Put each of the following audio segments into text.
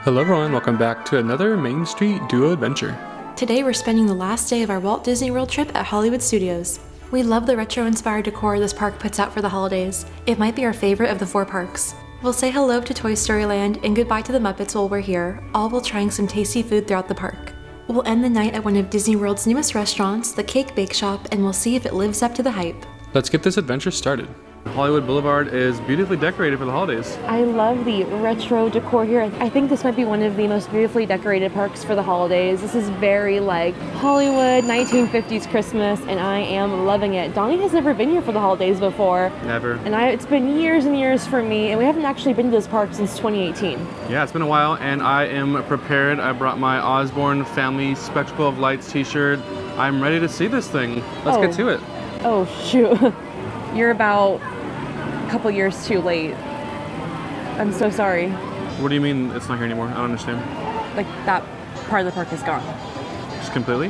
Hello everyone, welcome back to another Main Street Duo adventure. Today we're spending the last day of our Walt Disney World trip at Hollywood Studios. We love the retro-inspired decor this park puts out for the holidays. It might be our favorite of the 4 parks. We'll say hello to Toy Story Land and goodbye to the Muppets while we're here, all while trying some tasty food throughout the park. We'll end the night at one of Disney World's newest restaurants, the Cake Bake Shop, and we'll see if it lives up to the hype. Let's get this adventure started. Hollywood Boulevard is beautifully decorated for the holidays. I love the retro decor here. I think this might be one of the most beautifully decorated parks for the holidays. This is very like Hollywood 1950s Christmas, and I am loving it. Donnie has never been here for the holidays before. Never. And it's been years and years for me, and we haven't actually been to this park since 2018. Yeah, it's been a while, and I am prepared. I brought my Osborne Family Spectacle of Lights t-shirt. I'm ready to see this thing. Let's get to it. Oh, shoot. You're about a couple years too late. I'm so sorry. What do you mean it's not here anymore? I don't understand. Like, that part of the park is gone. Just completely?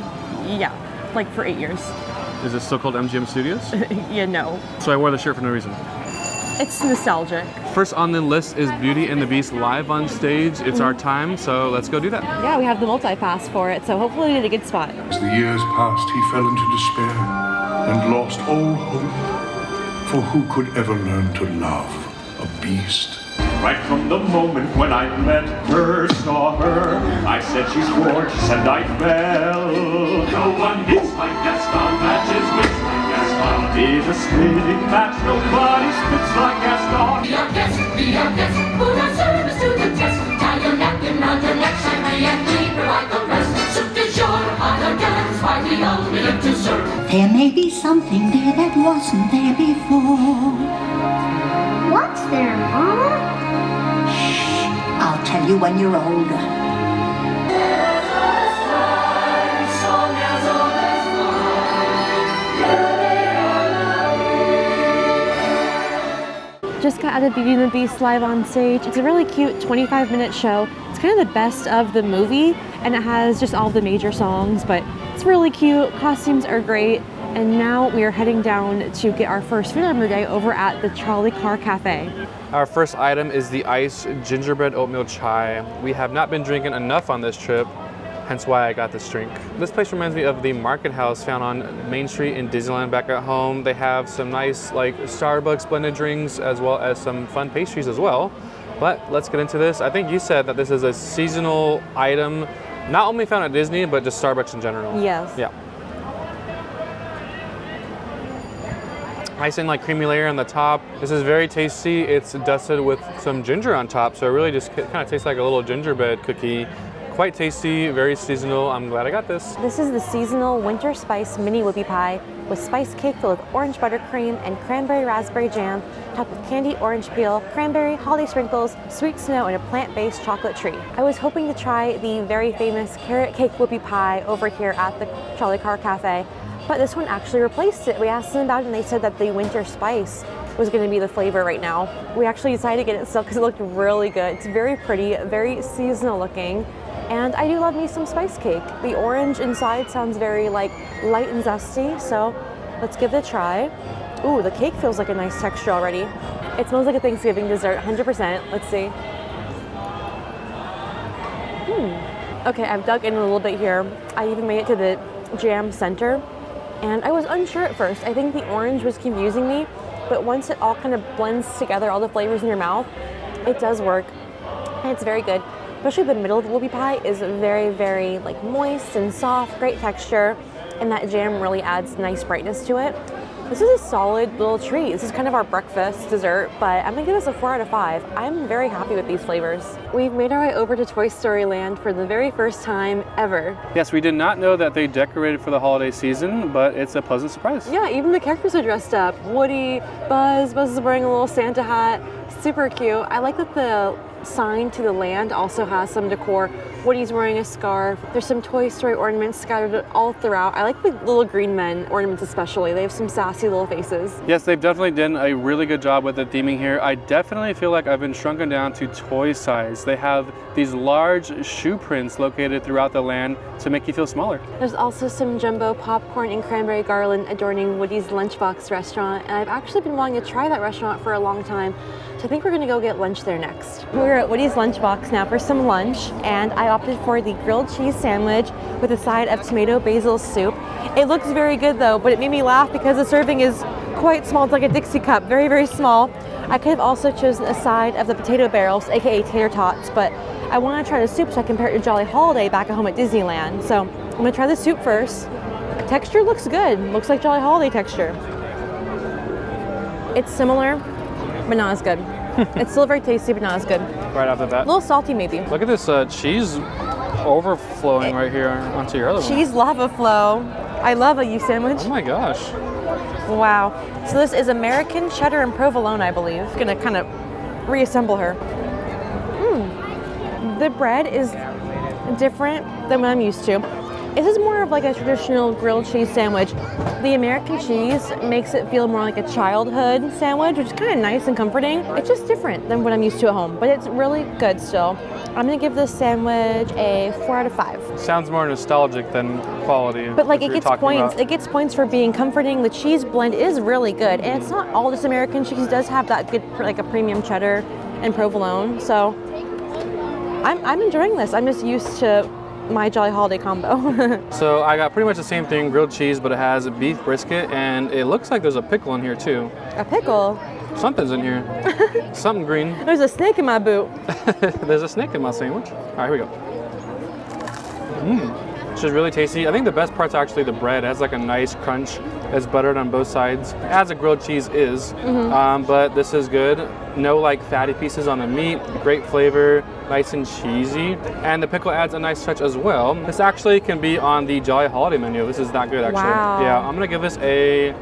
Yeah, like for 8 years. Is it still called MGM Studios? Yeah, no. So I wore the shirt for no reason. It's nostalgic. First on the list is Beauty and the Beast live on stage. It's our time, so let's go do that. Yeah, we have the multi-pass for it, so hopefully we get a good spot. As the years passed, he fell into despair and lost all hope. For who could ever learn to love a beast? Right from the moment when I met her, saw her, I said she's gorgeous and I fell. No one hits like Gaston, matches wits like Gaston. In a spitting match, nobody spits like Gaston. Be our guest, put our service to the test. Tie your napkin round your neck, shine and keep her like the rest. Soup du jour, hot against by the ultimate dessert. There may be something there that wasn't there before. What's there, Mama? Shh, I'll tell you when you're older. Just got out of Beauty and the Beast live on stage. It's a really cute 25-minute show. It's kind of the best of the movie, and it has just all the major songs, but it's really cute. Costumes are great. And now we are heading down to get our first food of the day over at the Trolley Car Cafe. Our first item is the iced gingerbread oatmeal chai. We have not been drinking enough on this trip, hence why I got this drink. This place reminds me of the Market House found on Main Street in Disneyland back at home. They have some nice like Starbucks blended drinks as well as some fun pastries as well. But let's get into this. I think you said that this is a seasonal item, not only found at Disney, but just Starbucks in general. Yes. Yeah. Nice and like creamy layer on the top. This is very tasty. It's dusted with some ginger on top, so it really just kind of tastes like a little gingerbread cookie. Quite tasty, very seasonal. I'm glad I got this. This is the seasonal winter spice mini whoopie pie with spice cake filled with orange buttercream and cranberry raspberry jam, topped with candy orange peel, cranberry, holiday sprinkles, sweet snow, and a plant-based chocolate treat. I was hoping to try the very famous carrot cake whoopie pie over here at the Trolley Car Cafe, but this one actually replaced it. We asked them about it and they said that the winter spice was going to be the flavor right now. We actually decided to get it still because it looked really good. It's very pretty, very seasonal looking. And I do love me some spice cake. The orange inside sounds very like light and zesty, so let's give it a try. Ooh, the cake feels like a nice texture already. It smells like a Thanksgiving dessert, 100%. Let's see. Okay, I've dug in a little bit here. I even made it to the jam center, and I was unsure at first. I think the orange was confusing me, but once it all kind of blends together, all the flavors in your mouth, it does work, and it's very good. Especially the middle of the whoopie pie is very, very like moist and soft, great texture, and that jam really adds nice brightness to it. This is a solid little treat. This is kind of our breakfast dessert, but I'm gonna give this a 4 out of 5. I'm very happy with these flavors. We've made our way over to Toy Story Land for the very first time ever. Yes, we did not know that they decorated for the holiday season, but it's a pleasant surprise. Yeah, even the characters are dressed up. Woody, Buzz is wearing a little Santa hat. Super cute. I like that the sign to the land also has some decor. Woody's wearing a scarf. There's some Toy Story ornaments scattered all throughout. I like the little green men ornaments especially. They have some sassy little faces. Yes, they've definitely done a really good job with the theming here. I definitely feel like I've been shrunken down to toy size. They have these large shoe prints located throughout the land to make you feel smaller. There's also some jumbo popcorn and cranberry garland adorning Woody's Lunchbox restaurant, and I've actually been wanting to try that restaurant for a long time. So I think we're gonna go get lunch there next. We're at Woody's Lunchbox now for some lunch, and I opted for the grilled cheese sandwich with a side of tomato basil soup. It looks very good though, but it made me laugh because the serving is quite small. It's like a Dixie cup, very, very small. I could have also chosen a side of the potato barrels, aka tater tots, but I want to try the soup so I compare it to Jolly Holiday back at home at Disneyland. So I'm gonna try the soup first. Texture looks good. Looks like Jolly Holiday texture. It's similar, but not as good. It's still very tasty, but not as good. Right off the bat. A little salty maybe. Look at this cheese overflowing right here onto your other one. Cheese lava flow. I love a you sandwich. Oh my gosh. Wow. So this is American cheddar and provolone, I believe. Gonna kind of reassemble her. The bread is different than what I'm used to. This is more of like a traditional grilled cheese sandwich. The American cheese makes it feel more like a childhood sandwich, which is kind of nice and comforting. It's just different than what I'm used to at home, but it's really good still. I'm gonna give this sandwich a 4 out of 5. Sounds more nostalgic than quality. But like which it we were gets talking points. about. It gets points for being comforting. The cheese blend is really good, and it's not all just American cheese. It does have that good, like a premium cheddar and provolone. So I'm enjoying this. I'm just used to my Jolly Holiday combo. So I got pretty much the same thing, grilled cheese, but it has a beef brisket, and it looks like there's a pickle in here too. A pickle. Something's in here. Something green. There's a snake in my boot. There's a snake in my sandwich. All right, here we go. It's just really tasty. I think the best part's actually the bread. It has like a nice crunch. It's buttered on both sides, as a grilled cheese is. But this is good. No like fatty pieces on the meat. Great flavor, nice and cheesy. And the pickle adds a nice touch as well. This actually can be on the Jolly Holiday menu. This is that good actually. Wow. Yeah, I'm gonna give this a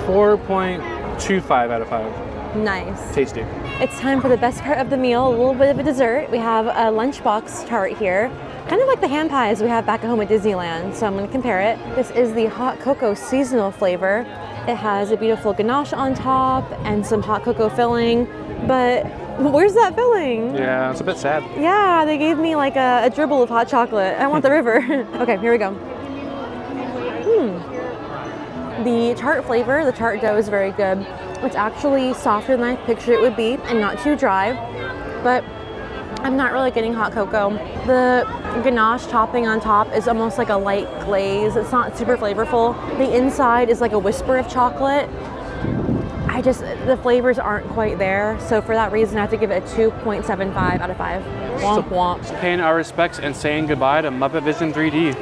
4.25 out of 5. Nice. Tasty. It's time for the best part of the meal, a little bit of a dessert. We have a lunchbox tart here, kind of like the hand pies we have back at home at Disneyland, so I'm gonna compare it. This is the hot cocoa seasonal flavor. It has a beautiful ganache on top and some hot cocoa filling, but where's that filling? Yeah, it's a bit sad. Yeah, they gave me like a dribble of hot chocolate. I want the river. Okay, here we go. The tart flavor, the tart dough is very good. It's actually softer than I pictured it would be and not too dry, but I'm not really getting hot cocoa. The ganache topping on top is almost like a light glaze. It's not super flavorful. The inside is like a whisper of chocolate. The flavors aren't quite there. So for that reason, I have to give it a 2.75 out of 5. Womp womp. Paying our respects and saying goodbye to Muppet Vision 3D.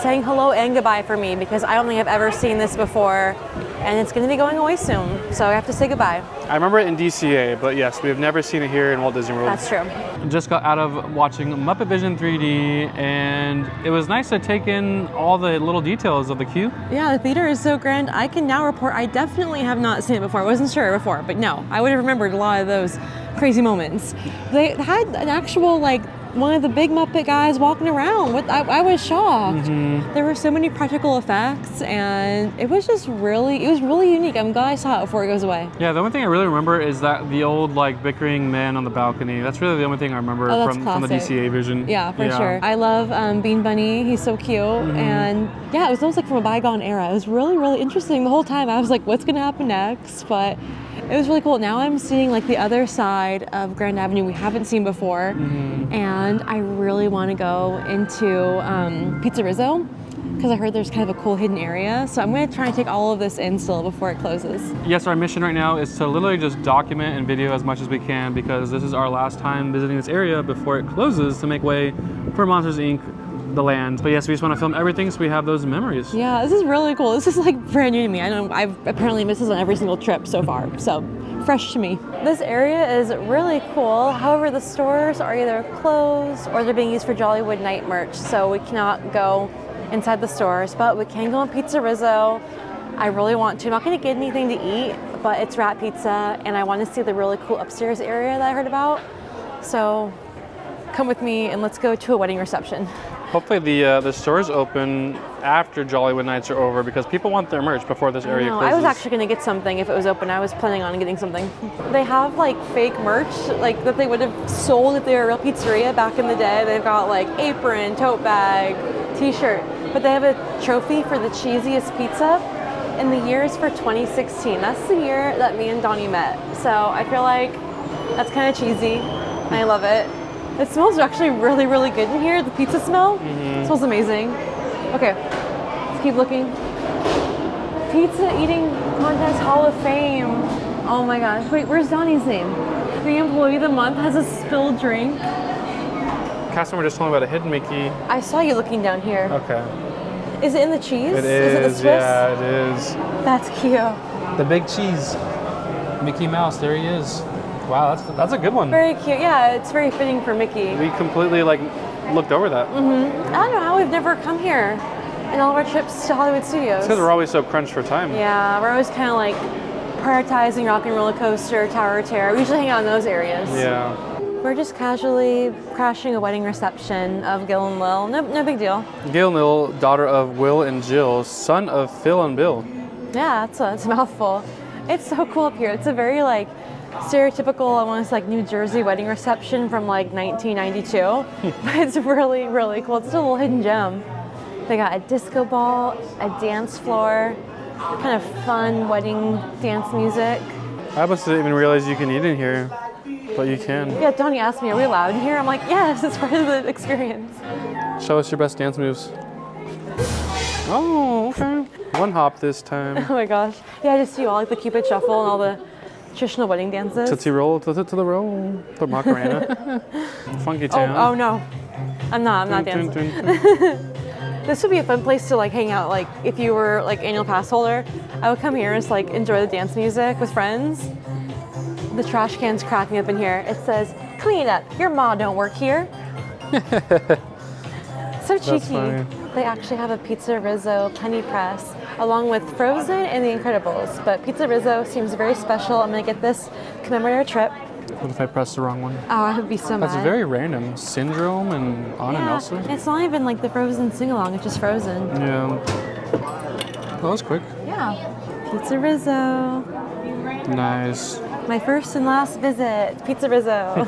Saying hello and goodbye for me because I only have ever seen this before and it's going to be going away soon. So I have to say goodbye. I remember it in DCA, but yes, we have never seen it here in Walt Disney World. That's true. Just got out of watching Muppet Vision 3D, and it was nice to take in all the little details of the queue. Yeah, the theater is so grand. I can now report I definitely have not seen it before. I wasn't sure before, but no, I would have remembered a lot of those crazy moments. They had an actual, like, one of the big Muppet guys walking around. I was shocked. There were so many practical effects, and it was really unique. I'm glad I saw it before it goes away. Yeah, the only thing I really remember is that the old like bickering man on the balcony. That's really the only thing I remember from the DCA version. Yeah, for sure. I love Bean Bunny. He's so cute, and yeah, it was almost like from a bygone era. It was really interesting the whole time. I was like, what's gonna happen next? But it was really cool. Now I'm seeing like the other side of Grand Avenue we haven't seen before, and I really want to go into Pizza Rizzo because I heard there's kind of a cool hidden area. So I'm going to try and take all of this in still before it closes. Yes, our mission right now is to literally just document and video as much as we can because this is our last time visiting this area before it closes to make way for Monsters Inc. the land. But yes, we just want to film everything so we have those memories. Yeah, this is really cool. This is like brand new to me. I know I've apparently missed this on every single trip so far, so fresh to me. This area is really cool. However, the stores are either closed or they're being used for Jollywood night merch, so we cannot go inside the stores, but we can go on Pizza Rizzo. I really want to. I'm not going to get anything to eat, but it's wrap pizza, and I want to see the really cool upstairs area that I heard about. So come with me and let's go to a wedding reception. Hopefully the stores open after Jollywood nights are over because people want their merch before this area closes. I was actually going to get something if it was open. I was planning on getting something. They have like fake merch like that they would have sold if they were a real pizzeria back in the day. They've got like apron, tote bag, t-shirt, but they have a trophy for the cheesiest pizza, and the year is for 2016. That's the year that me and Donnie met. So I feel like That's kind of cheesy. I love it. It smells actually really, really good in here. The pizza smell smells amazing. Okay, let's keep looking. Pizza Eating Contest Hall of Fame. Oh my gosh. Wait, where's Donnie's name? The Employee of the Month has a spilled drink. Customer just told me about a hidden Mickey. I saw you looking down here. Okay. Is it in the cheese? It Is it the is, Swiss? yeah, it is. That's cute. The big cheese. Mickey Mouse, there he is. Wow, that's a good one. Very cute. Yeah, it's very fitting for Mickey. We completely like looked over that. I don't know how we've never come here in all of our trips to Hollywood Studios. It's because we're always so crunched for time. Yeah, we're always kind of like prioritizing Rock and Roller Coaster, Tower of Terror. We usually hang out in those areas. Yeah. We're just casually crashing a wedding reception of Gil and Lil. No big deal. Gail Nil, daughter of Will and Jill, son of Phil and Bill. Yeah, it's a mouthful. It's so cool up here. It's a very like stereotypical, almost like New Jersey wedding reception from like 1992. But it's really, really cool. It's a little hidden gem. They got a disco ball, a dance floor, kind of fun wedding dance music. I must didn't even realize you can eat in here, but you can. Yeah, Donnie asked me, are we allowed in here? I'm like, yes, it's part of the experience. Show us your best dance moves. Oh, okay. One hop this time. Oh my gosh. Yeah, I just do all like the Cupid Shuffle and all the traditional wedding dances. Tootsie roll, to the roll, the Macarena. Funky town. Oh no, I'm not dancing. This would be a fun place to like hang out. Like if you were like annual pass holder, I would come here and just like enjoy the dance music with friends. The trash can's cracking up in here. It says, "Clean it up. Your ma don't work here." So cheeky. That's funny. They actually have a Pizza Rizzo penny press along with Frozen and The Incredibles. But Pizza Rizzo seems very special. I'm gonna get this commemorative trip. What if I press the wrong one? Oh, I would be so mad. That's very random. Syndrome and Anna Yeah, Nelson. it's not even like the Frozen sing-along, it's just Frozen. Yeah. That was quick. Yeah. Pizza Rizzo. Nice. My first and last visit, Pizza Rizzo.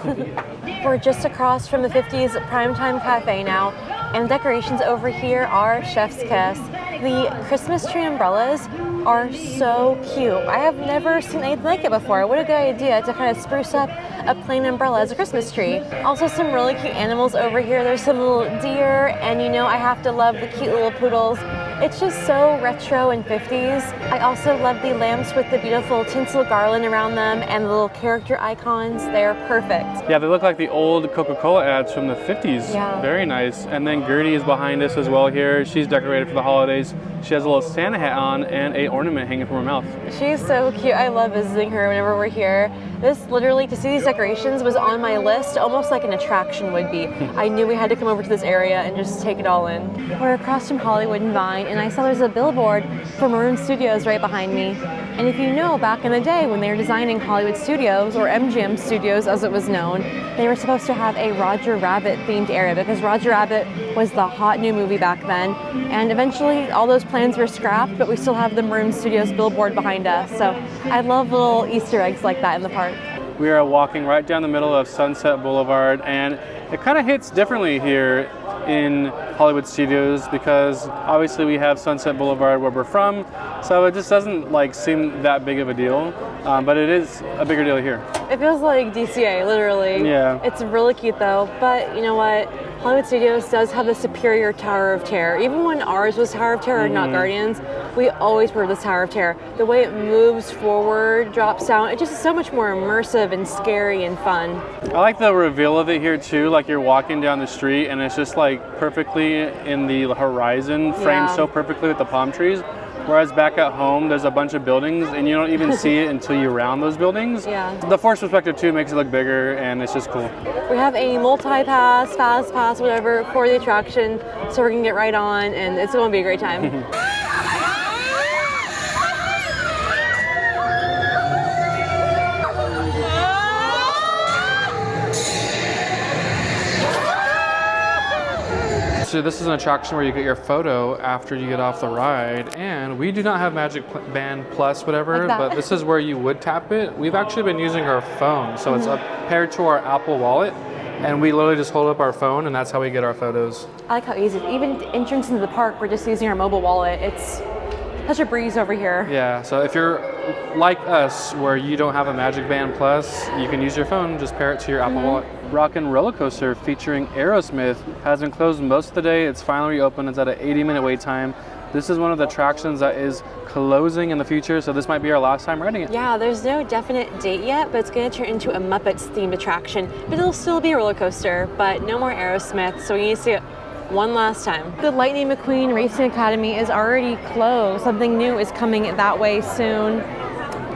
We're just across from the 50s Primetime Cafe now, and decorations over here are chef's kiss. The Christmas tree umbrellas are so cute. I have never seen anything like it before. What a good idea to kind of spruce up a plain umbrella as a Christmas tree. Also some really cute animals over here. There's some little deer, and you know I have to love the cute little poodles. It's just so retro and 50s. I also love the lamps with the beautiful tinsel garland around them and the little character icons. They are perfect. Yeah, they look like the old Coca-Cola ads from the 50s. Yeah. Very nice. And then Gertie is behind us as well here. She's decorated for the holidays. She has a little Santa hat on and a ornament hanging from her mouth. She's so cute. I love visiting her whenever we're here. This literally, to see these decorations was on my list, almost like an attraction would be. I knew we had to come over to this area and just take it all in. We're across from Hollywood and Vine, and I saw there's a billboard for Maroon Studios right behind me. And if you know, back in the day when they were designing Hollywood Studios, or MGM Studios as it was known, they were supposed to have a Roger Rabbit themed area because Roger Rabbit was the hot new movie back then. And eventually all those plans were scrapped, but we still have the Maroon Studios billboard behind us. So I love little Easter eggs like that in the park. We are walking right down the middle of Sunset Boulevard, and it kind of hits differently here in Hollywood Studios because obviously we have Sunset Boulevard where we're from, so it just doesn't like seem that big of a deal, but it is a bigger deal here. It feels like DCA, literally. Yeah. It's really cute though, but you know what? Hollywood Studios does have the superior Tower of Terror. Even when ours was Tower of Terror, not Guardians, we always were this Tower of Terror. The way it moves forward, drops down, it just is so much more immersive and scary and fun. I like the reveal of it here too, like you're walking down the street and it's just like perfectly in the horizon, framed Yeah. so perfectly with the palm trees. Whereas back at home, there's a bunch of buildings and you don't even see it until you're around those buildings. Yeah. The force perspective too makes it look bigger and it's just cool. We have a multi-pass, fast pass, whatever, for the attraction, so we're gonna get right on and it's gonna be a great time. So this is an attraction where you get your photo after you get off the ride, and we do not have Magic Band Plus, whatever, Like that. but this is where you would tap it. We've actually been using our phone, so it's paired to our Apple Wallet, and we literally just hold up our phone, and that's how we get our photos. I like how easy, even entrance into the park, we're just using our mobile wallet. It's such a breeze over here. Yeah, so if you're like us, where you don't have a Magic Band Plus, you can use your phone, just pair it to your Apple Wallet. Rockin' Roller Coaster featuring Aerosmith has been closed most of the day. It's finally reopened. It's at an 80-minute wait time. This is one of the attractions that is closing in the future, so this might be our last time riding it. Yeah, there's no definite date yet, but it's going to turn into a Muppets themed attraction. But it'll still be a roller coaster, but no more Aerosmith, so we need to see it one last time. The Lightning McQueen Racing Academy is already closed. Something new is coming that way soon.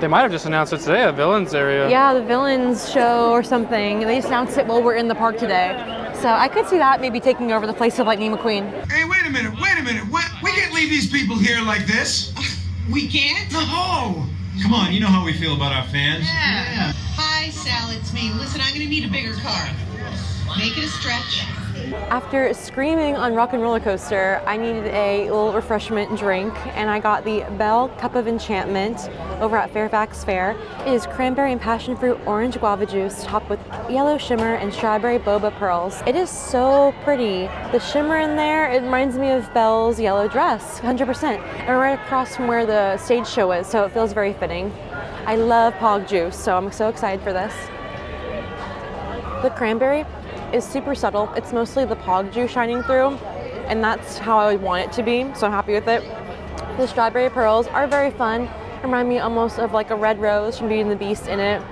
They might have just announced it today, a Villains area. Yeah, the Villains show or something. They just announced it while we're in the park today. So I could see that maybe taking over the place of Lightning McQueen. Hey, wait a minute. We can't leave these people here like this. We can't? No! Come on, you know how we feel about our fans. Yeah. Hi, Sal, it's me. Listen, I'm gonna need a bigger car. Make it a stretch. After screaming on Rock and Roller Coaster, I needed a little refreshment drink, and I got the Bell Cup of Enchantment over at Fairfax Fair. It is cranberry and passion fruit orange guava juice topped with yellow shimmer and strawberry boba pearls. It is so pretty. The shimmer in there, it reminds me of Belle's yellow dress, 100%. And right across from where the stage show is, so it feels very fitting. I love Pog juice, so I'm so excited for this. The cranberry is super subtle. It's mostly the Pog juice shining through, and that's how I want it to be, so I'm happy with it. The strawberry pearls are very fun. Remind me almost of like a red rose from Beauty and the Beast in it.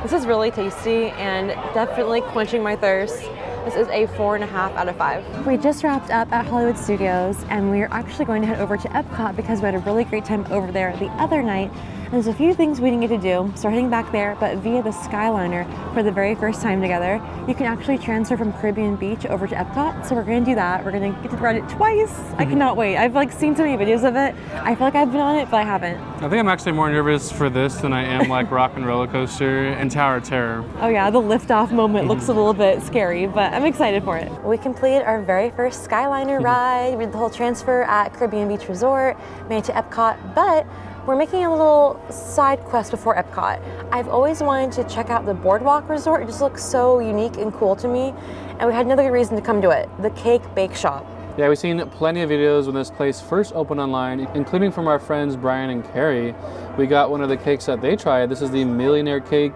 This is really tasty and definitely quenching my thirst. This is a 4.5 out of 5. We just wrapped up at Hollywood Studios, and we're actually going to head over to Epcot because we had a really great time over there the other night. And there's a few things we didn't get to do, so we're heading back there, but via the Skyliner for the very first time together. You can actually transfer from Caribbean Beach over to Epcot, so we're gonna do that. We're gonna get to ride it twice. I cannot wait. I've like seen so many videos of it. I feel like I've been on it, but I haven't. I think I'm actually more nervous for this than I am like Rock and Roller Coaster and Tower of Terror. Oh yeah, the liftoff moment looks a little bit scary, but I'm excited for it. We completed our very first Skyliner ride. We did the whole transfer at Caribbean Beach Resort, made it to Epcot, but we're making a little side quest before Epcot. I've always wanted to check out the Boardwalk Resort. It just looks so unique and cool to me. And we had another good reason to come to it, the Cake Bake Shop. Yeah, we've seen plenty of videos when this place first opened online, including from our friends Brian and Carrie. We got one of the cakes that they tried. This is the Millionaire Cake.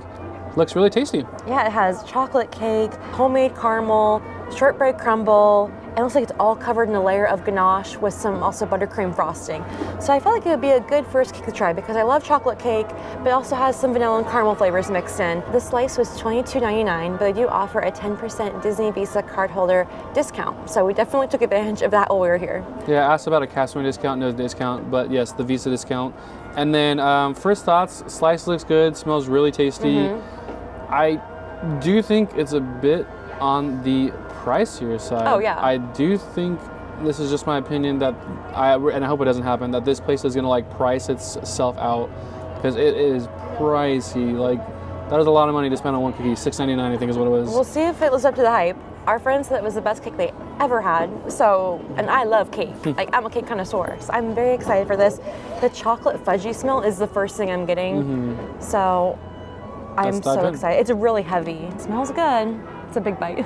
Looks really tasty. Yeah, it has chocolate cake, homemade caramel, shortbread crumble. It looks like it's all covered in a layer of ganache with some also buttercream frosting. So I felt like it would be a good first cake to try because I love chocolate cake, but it also has some vanilla and caramel flavors mixed in. The slice was $22.99, but they do offer a 10% Disney Visa cardholder discount. So we definitely took advantage of that while we were here. Yeah, I asked about a customer discount, no discount, but yes, the Visa discount. And then first thoughts, slice looks good, smells really tasty. I do think it's a bit on the pricier side. Oh yeah. I do think, this is just my opinion, that and I hope it doesn't happen, that this place is gonna like price itself out because it is pricey. Like that is a lot of money to spend on one cookie. $6.99 I think is what it was. We'll see if it lives up to the hype. Our friend said it was the best cake they ever had. So, and I love cake. Like I'm a cake connoisseur. So I'm very excited for this. The chocolate fudgy smell is the first thing I'm getting. So I'm so excited. It's really heavy. It smells good. It's a big bite.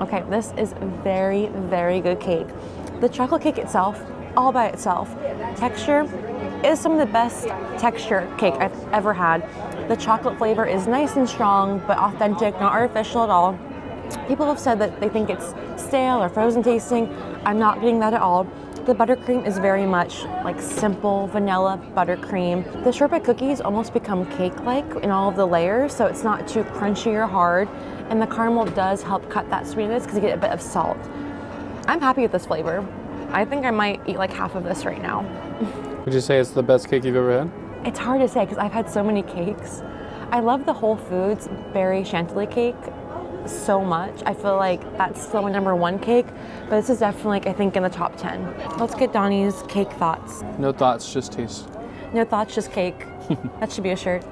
Okay, this is very, very good cake. The chocolate cake itself, all by itself, texture is some of the best texture cake I've ever had. The chocolate flavor is nice and strong, but authentic, not artificial at all. People have said that they think it's stale or frozen tasting. I'm not getting that at all. The buttercream is very much like simple vanilla buttercream. The shortbread cookies almost become cake-like in all of the layers, so it's not too crunchy or hard. And the caramel does help cut that sweetness because you get a bit of salt. I'm happy with this flavor. I think I might eat like half of this right now. Would you say it's the best cake you've ever had? It's hard to say because I've had so many cakes. I love the Whole Foods berry chantilly cake so much. I feel like that's still my #1 cake, but this is definitely, like, I think, in the top 10. Let's get Donnie's cake thoughts. No thoughts, just taste. No thoughts, just cake. That should be a shirt.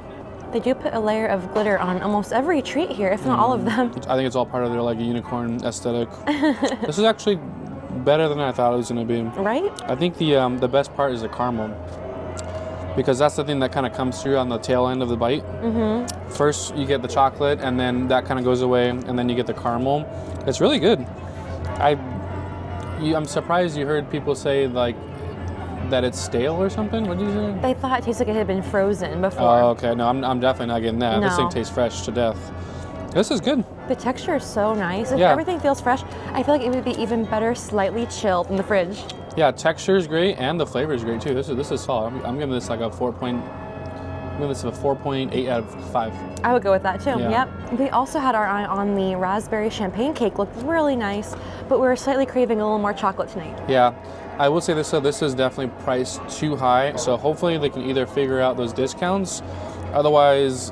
They do put a layer of glitter on almost every treat here, if not all of them. I think it's all part of their like unicorn aesthetic. This is actually better than I thought it was gonna be. Right? I think the best part is the caramel, because that's the thing that kind of comes through on the tail end of the bite. First you get the chocolate, and then that kind of goes away, and then you get the caramel. It's really good. I'm surprised you heard people say like that it's stale or something. What did you say? They thought it tasted like it had been frozen before. Oh, okay. No, I'm definitely not getting that. This No. thing tastes fresh to death. This is good. The texture is so nice. If Yeah. everything feels fresh, I feel like it would be even better slightly chilled in the fridge. Yeah, texture is great and the flavor is great too. This is solid. I'm giving this like a 4.8 out of 5. I would go with that too. Yeah. Yep. We also had our eye on the raspberry champagne cake. Looked really nice, but we were slightly craving a little more chocolate tonight. Yeah, I will say this though, this is definitely priced too high. So hopefully they can either figure out those discounts. Otherwise,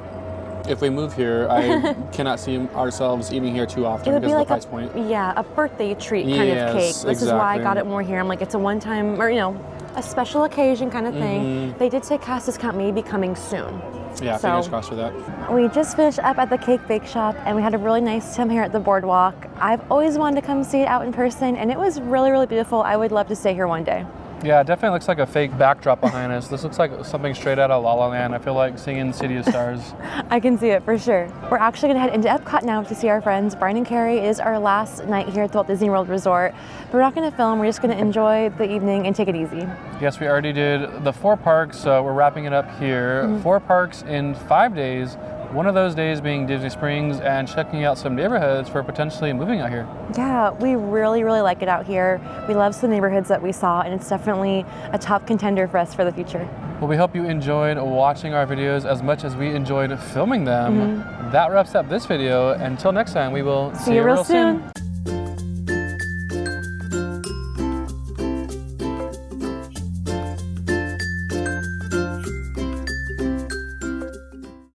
if we move here, I cannot see ourselves eating here too often It would because be of like the price point. a birthday treat kind Yes, of cake. This is why I exactly. got it more here. I'm like, it's a one-time or a special occasion kind of thing. They did say cast discount may be coming soon. Yeah, So- fingers crossed for that. We just finished up at the cake bake shop and we had a really nice time here at the boardwalk. I've always wanted to come see it out in person and it was really, really beautiful. I would love to stay here one day. Yeah, it definitely looks like a fake backdrop behind us. This looks like something straight out of La La Land. I feel like singing City of Stars. I can see it for sure. We're actually gonna head into Epcot now to see our friends. Brian and Carrie is our last night here at the Walt Disney World Resort. But we're not gonna film, we're just gonna enjoy the evening and take it easy. Yes, we already did the 4 parks, so we're wrapping it up here. 4 parks in 5 days. One of those days being Disney Springs and checking out some neighborhoods for potentially moving out here. Yeah, we really, really like it out here. We love some neighborhoods that we saw and it's definitely a top contender for us for the future. Well, we hope you enjoyed watching our videos as much as we enjoyed filming them. That wraps up this video. Until next time, we will See you real soon.